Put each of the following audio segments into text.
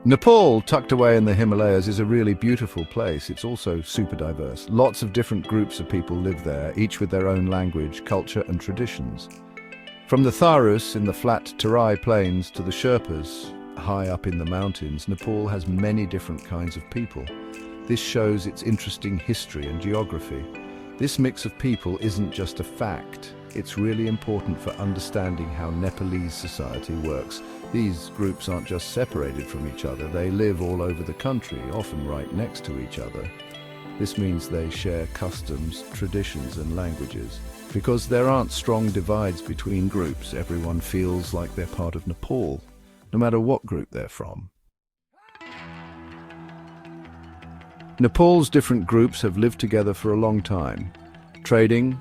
Nepal, tucked away in the Himalayas, is a really beautiful place. It's also super diverse. Lots of different groups of people live there, each with their own language, culture and traditions. From the Tharus in the flat Terai plains to the Sherpas, high up in the mountains, Nepal has many different kinds of people. This shows its interesting history and geography. This mix of people isn't just a fact. It's really important for understanding how Nepalese society works. These groups aren't just separated from each other, they live all over the country, often right next to each other. This means they share customs, traditions and languages. Because there aren't strong divides between groups, everyone feels like they're part of Nepal, no matter what group they're from. Nepal's different groups have lived together for a long time. Trading,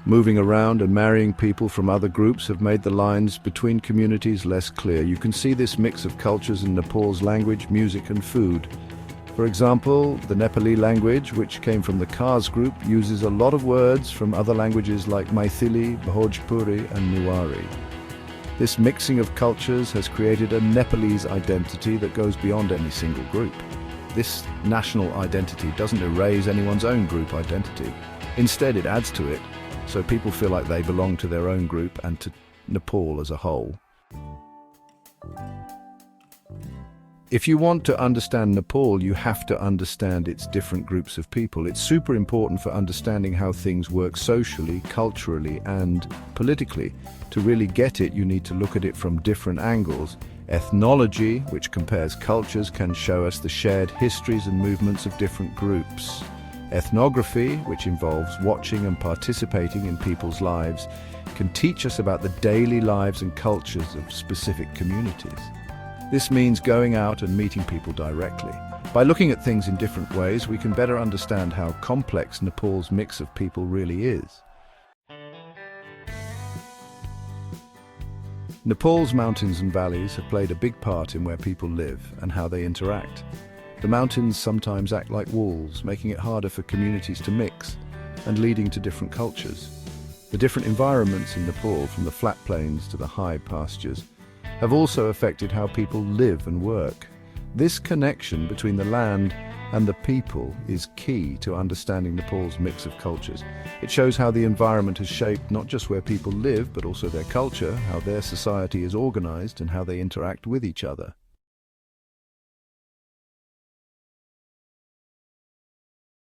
moving around and marrying people from other groups have made the lines between communities less clear. You can see this mix of cultures in Nepal's language, music and food. For example, the Nepali language, which came from the Khas group, uses a lot of words from other languages like Maithili, Bhojpuri and Newari. This mixing of cultures has created a Nepalese identity that goes beyond any single group. This national identity doesn't erase anyone's own group identity. Instead, it adds to it, so people feel like they belong to their own group and to Nepal as a whole. If you want to understand Nepal, you have to understand its different groups of people. It's super important for understanding how things work socially, culturally, and politically. To really get it, you need to look at it from different angles. Ethnology, which compares cultures, can show us the shared histories and movements of different groups. Ethnography, which involves watching and participating in people's lives, can teach us about the daily lives and cultures of specific communities. This means going out and meeting people directly. By looking at things in different ways, we can better understand how complex Nepal's mix of people really is. Nepal's mountains and valleys have played a big part in where people live and how they interact. The mountains sometimes act like walls, making it harder for communities to mix and leading to different cultures. The different environments in Nepal, from the flat plains to the high pastures, have also affected how people live and work. This connection between the land and the people is key to understanding Nepal's mix of cultures. It shows how the environment has shaped not just where people live, but also their culture, how their society is organized, and how they interact with each other.